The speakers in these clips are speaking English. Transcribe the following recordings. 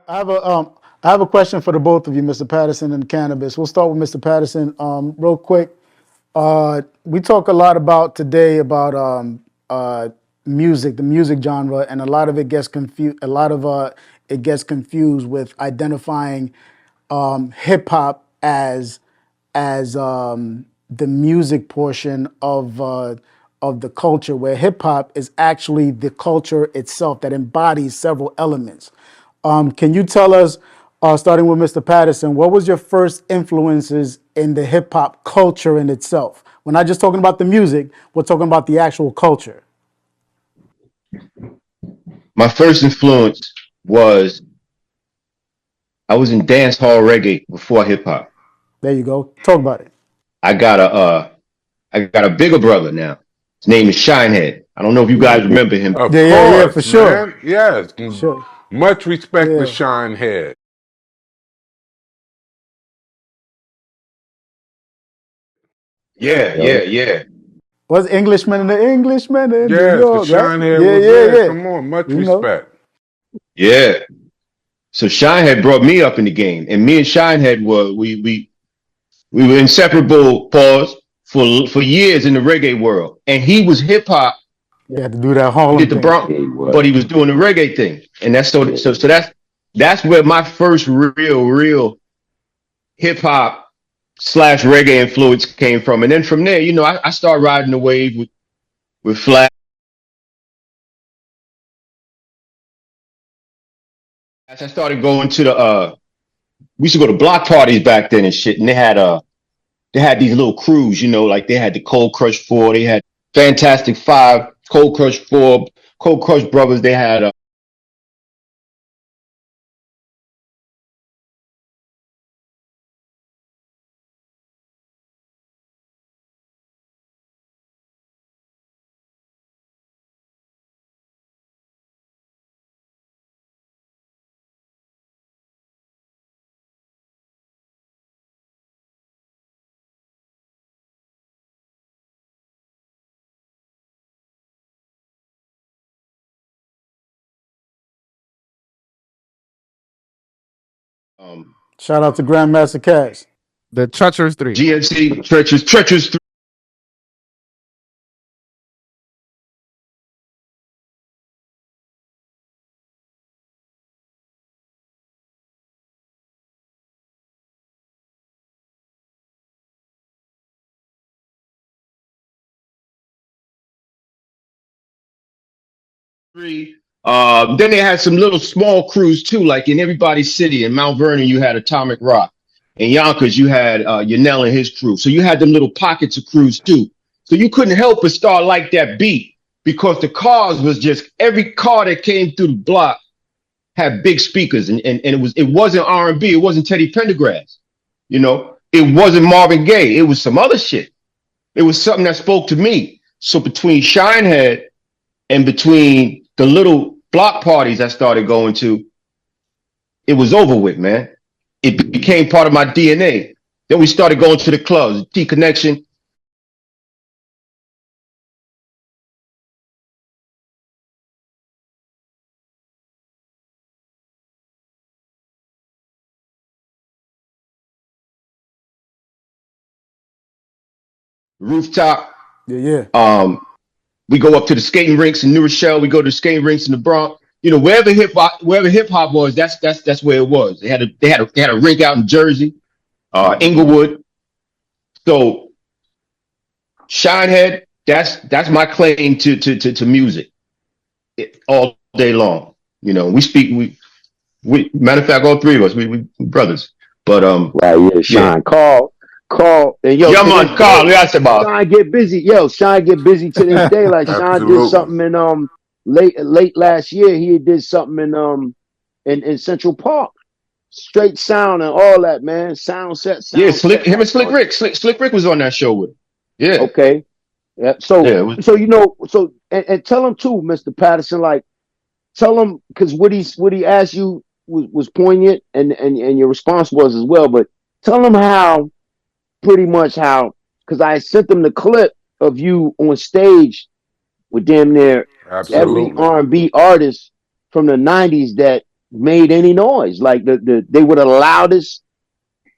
I have a question for the both of you, Mr. Patterson and Canibus. We'll start with Mr. Patterson. Real quick, we talk a lot about today about music, the music genre, and a lot of it gets confused. A lot of it gets confused with identifying hip hop as the music portion of the culture, where hip hop is actually the culture itself that embodies several elements. Can you tell us, starting with Mr. Patterson, what was your first influences in the hip hop culture in itself? We're not just talking about the music; we're talking about the actual culture. My first influence was I was in dance hall reggae before hip hop. There you go. Talk about it. I got a bigger brother now. His name is Shinehead. I don't know if you guys remember him. Of Yeah, for course, sure. man. Yes. Sure. Much respect for Yeah. Shine Head. Yeah, yeah, yeah. Was Englishman and the Englishman in New Yes, the York, right? Shine Head Yeah, was yeah, there. yeah. Come on, much You know. respect. Yeah. So Shinehead brought me up in the game, and me and Shinehead we were inseparable pause for years in the reggae world. And he was hip hop. You had to do that He Harlem did the thing. Bronx, but he was doing the reggae thing, and so that's where my first real hip hop slash reggae influence came from. And then from there, I started riding the wave with Flash. I started going to we used to go to block parties back then and shit, and they had these little crews, like they had the Cold Crush Four, they had Fantastic Five, Cold Crush Four, Cold Crush Brothers. They had Shout out to Grandmaster Cash. The Treacherous Three. GNC, Treacherous. Then they had some little small crews too, like in everybody's city. In Mount Vernon, you had Atomic Rock. In Yonkers, you had Yanel and his crew. So you had them little pockets of crews too. So you couldn't help but start like that beat because the cars was just every car that came through the block had big speakers, and it wasn't R&B, it wasn't Teddy Pendergrass, it wasn't Marvin Gaye, it was some other shit. It was something that spoke to me. So between Shinehead and between the little block parties I started going to, it was over with, man. It became part of my DNA. Then we started going to the clubs, T Connection. Rooftop. Yeah, yeah. We go up to the skating rinks in New Rochelle. We go to the skating rinks in the Bronx. Wherever hip hop was, that's where it was. They had a rink out in Jersey, Inglewood. So Shinehead, that's my claim to music all day long. We speak. We matter of fact, all three of us, we brothers. But Right, yeah, Shine. Call, and yo, yeah, to man, this Carl, day, that's about. Shine get busy. Yo, Shine get busy to this day. Like Shine did Absolutely. something in late last year. He did something in Central Park. Straight sound and all that, man. Sound set, Yeah, sound set. him and Slick Rick. Slick Rick was on that show with him. Yeah, Okay. Yeah. yeah. And tell him too, Mr. Patterson, like tell him because what he asked you was poignant and your response was as well, but tell him how pretty much how because I sent them the clip of you on stage with damn near every Absolutely. R&B artist from the 90s that made any noise. Like they were the loudest,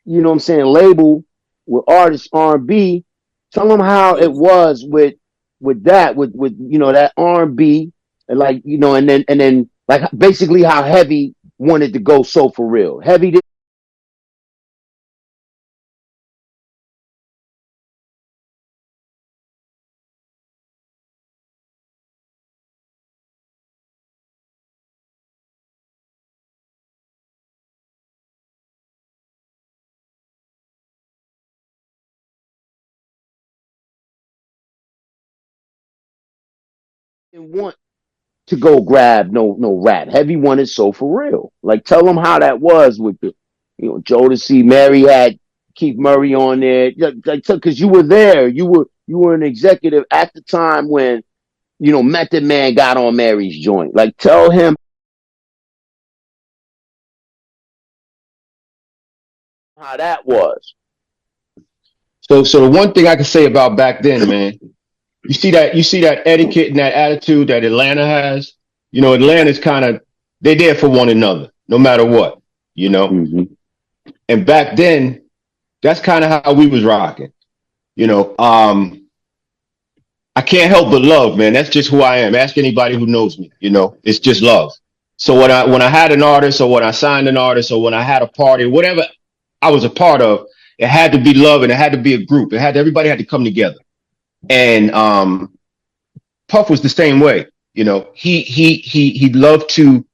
you know what I'm saying, label with artists R&B. Tell them how it was with that, with you know, that R&B, and like, you know, and then like basically how Heavy wanted to go so for real. Heavy didn't want to go grab no rap. Heavy wanted so for real. Like tell them how that was with the, you know, Jodeci. Mary had Keith Murray on there. Like because you were there. You were an executive at the time when, you know, Method Man got on Mary's joint. Like tell him how that was. So the one thing I can say about back then, man, you see that etiquette and that attitude that Atlanta has. You know, Atlanta's kind of, they're there for one another, no matter what. You know, Mm-hmm. and back then, that's kind of how we was rocking. You know, I can't help but love, man. That's just who I am. Ask anybody who knows me. You know, it's just love. So when I had an artist, or when I signed an artist, or when I had a party, whatever I was a part of, it had to be love, and it had to be a group. Everybody had to come together. And Puff was the same way. You know, he loved to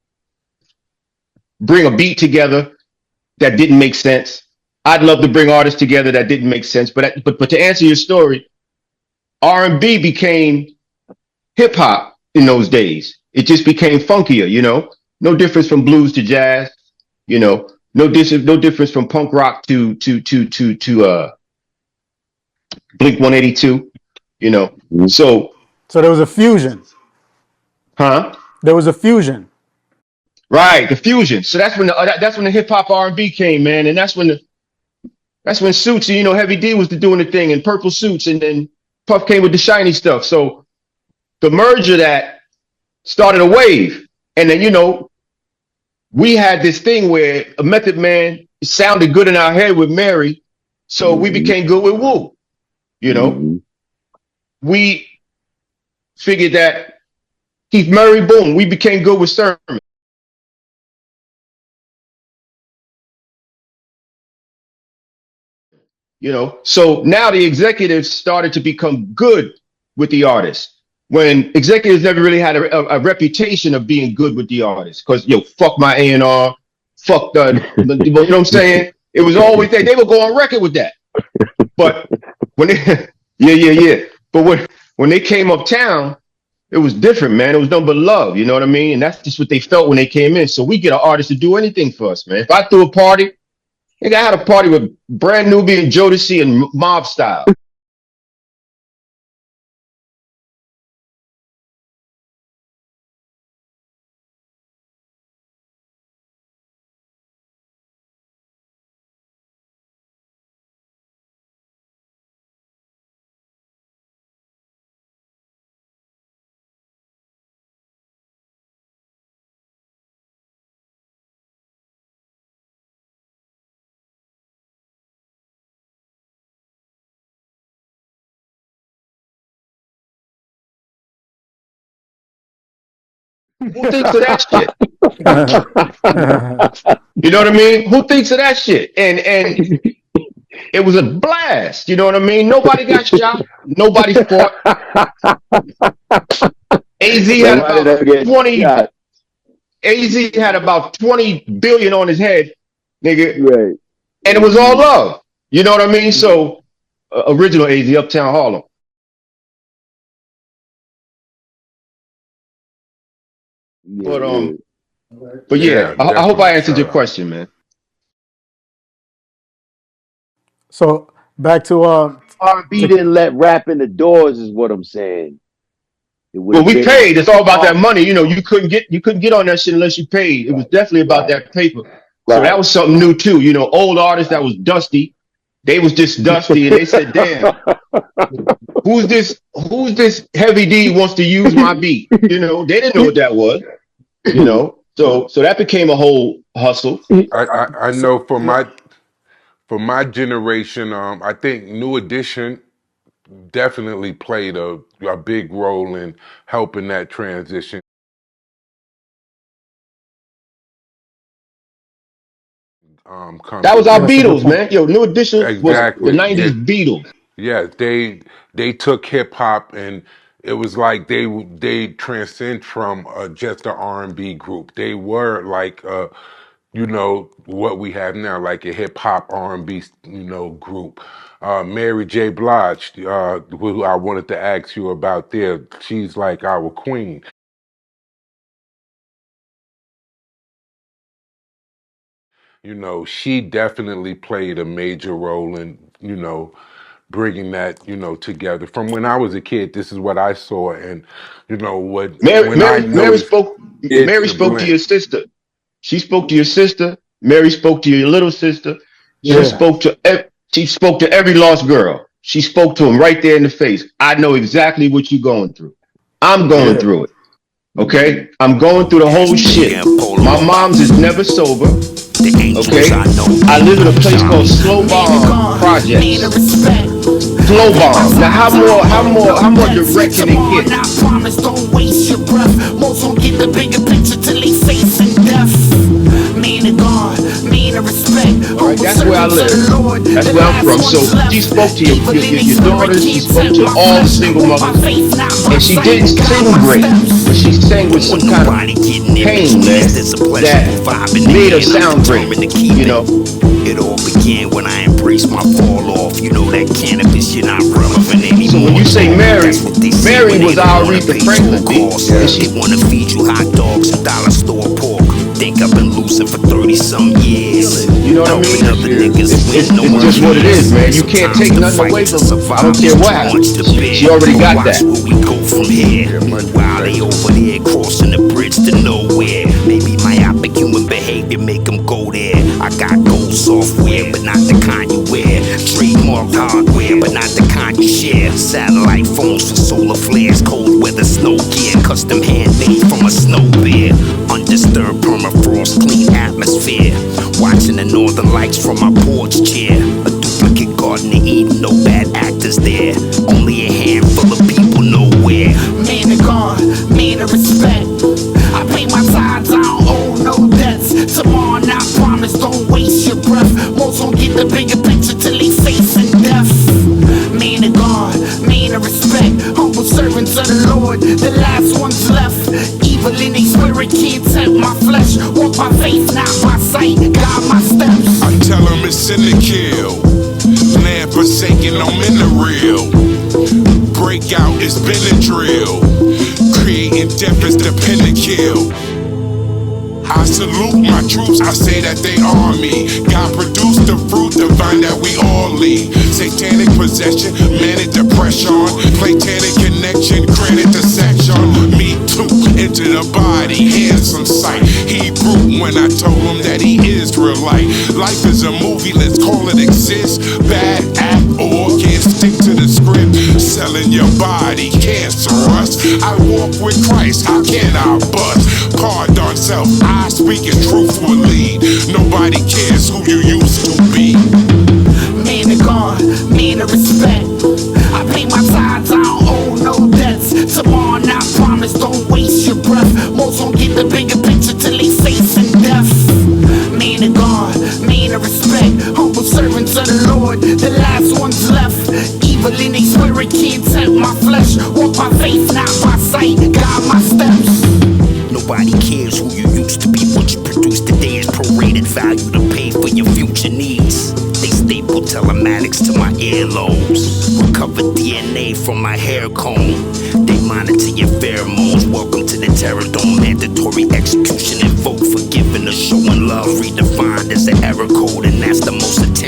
bring a beat together that didn't make sense. I'd love to bring artists together that didn't make sense. But to answer your story, R&B became hip hop in those days. It just became funkier. You know, no difference from blues to jazz. You know, no difference from punk rock to Blink 182. You know, so there was a fusion. huh? There was a fusion. Right, the fusion. So that's when the hip hop R&B came, man, and that's when Suits, you know, Heavy D was doing the thing, and Purple Suits, and then Puff came with the shiny stuff. So the merge of that started a wave, and then, you know, we had this thing where a Method Man sounded good in our head with Mary, so we became good with Wu. You know, we figured that Keith Murray, boom, we became good with Sermon. You know, so now the executives started to become good with the artists, when executives never really had a reputation of being good with the artists, because, yo, fuck my A&R, fuck you know what I'm saying? It was always they would go on record with that. But when they, yeah. But when they came uptown, it was different, man. It was nothing but love, you know what I mean? And that's just what they felt when they came in. So we get an artist to do anything for us, man. If I threw a party, I had a party with Brand Nubian and Jodeci and Mob Style. Who thinks of that shit? You know what I mean? Who thinks of that shit? And it was a blast. You know what I mean? Nobody got shot. Nobody fought. AZ had about 20. Shot? AZ had about 20 billion on his head, nigga. Right. And it was all love. You know what I mean? So original AZ, Uptown Harlem. Yeah, But yeah, I hope I answered your question, man. So back to R&B didn't let rap in the doors, is what I'm saying. Well, we paid. It's all about that money. You know, you couldn't get on that shit unless you paid. It was definitely about that paper. So that was something new too. You know, old artists that was dusty, they was just dusty, and they said, "Damn, who's this Heavy D wants to use my beat?" You know, they didn't know what that was. You know, So that became a whole hustle. I know for my generation, I think New Edition definitely played a big role in helping that transition come That was our Yeah, that's a together. good Beatles, point. man. Yo, New Edition was the Exactly. '90s Yeah. Beatles. Yeah, they took hip hop and it was like they transcend from just an R&B group. They were like you know what we have now, like a hip hop R&B group. Mary J. Blige, who I wanted to ask you about there. She's like our queen. She definitely played a major role in bringing that together. From when I was a kid, this is what I saw, and what Mary, when I Mary, Mary noticed spoke. it's Mary the spoke to blend. your sister. She spoke to your sister. Mary spoke to your little sister. She Yeah, spoke to. She spoke to every lost girl. She spoke to him right there in the face. I know exactly what you're going through. I'm going yeah, through it. Okay, I'm going through the whole Bigga shit. and Polo My about mom's is never sober. the angels Okay, I know. I live in a place called Zombies. Slow Man of Bomb God, man of Projects. respect. I Slow pay my Bomb. Now, how tithes, I more, don't how owe more, no how more direct debts. can it Tomorrow, get? and I promise, don't waste your breath. Most won't get the bigger picture till they facing death. Man of God, man of respect. All right, Humble that's where I servants of live. the Lord. That's The where I'm last from. ones So left. she spoke to Evil in their your spirit daughters. She can't spoke tempt to my all the flesh. single Walk by mothers, faith, not by and she sight. didn't Guide sing my great, but steps. she sang with Don't some want kind of nobody getting in pain, between us. man, There's a pleasurable that vibe in the made her air, and I'm sound great. determined to keep You it. know. It all began when I embraced my fall off. You know that cannabis, you're not relevant So when anymore. you say That's Mary, what they say Mary when they was don't our wanna Aretha pay tour Franklin, B, costs. and They she. wanna feed you hot dogs and dollar store pork. Think I've been losing for 30 some years. You know what I Helping mean? other niggas win, no It's one just what it is, cares. man. You can't Sometimes take the nothing away fight to from her. I don't survive is care too what much happens. to She bear. already got Watch that. where we go from here. Yeah, much While respect. they over there crossing the bridge to nowhere. Maybe myopic human behavior make them go there. I got gold software, but not the kind you wear. Trademark hardware, but not the kind you share. Satellite phones for solar flares, cold weather snow gear, custom handmade from a snow bear. Undisturbed permafrost, clean atmosphere. Watching the northern lights from my porch chair. A duplicate garden of Eden, no bad actors there. Only a handful of people nowhere. Man of God, man of respect. I pay my tithes, I don't owe no debts. Tomorrow, and I promise, don't waste your breath. Most won't get the bigger picture till they facing death. Man of God, man of respect. Humble servants of the Lord, the last ones left. Evil in their spirit can't tempt my flesh. Walk by faith, not by sight. Guide my steps. I tell them it's sin to kill. Land forsaken, I'm in the real. Breakout, it's been a drill. Creating death is the pen to kill. I salute my troops, I say that they are me. God produced the fruit divine that we all lead. Satanic possession, manic depression. Platonic connection, granted dissection. Me too, into the body, handsome sight. Hebrew when I told him that he Israelite. Life is a movie, let's call it exist. Bad act or can't stick to the script. Selling your body, cancerous. I walk with Christ, how can I bust? Card on self, I speak it truthfully. Nobody cares who you used to be. Man of God, man of respect. I pay my tithes, I don't owe no debts. Tomorrow, and I promise, don't waste your breath. Most won't get the bigger picture till they facing death. Man of God, man of respect. Humble servants of the Lord, the last ones left. Evil in their spirit can't tempt my flesh. Walk by faith, not by sight. Guide my steps. Nobody cares who you used to be. What you produce today is prorated value to pay for your future needs. They staple telematics to my earlobes. Recover DNA from my hair comb. They monitor your pheromones. Welcome to the terror dome. Mandatory execution and vote for giving or showing love. Redefined as an error code, and that's the most attention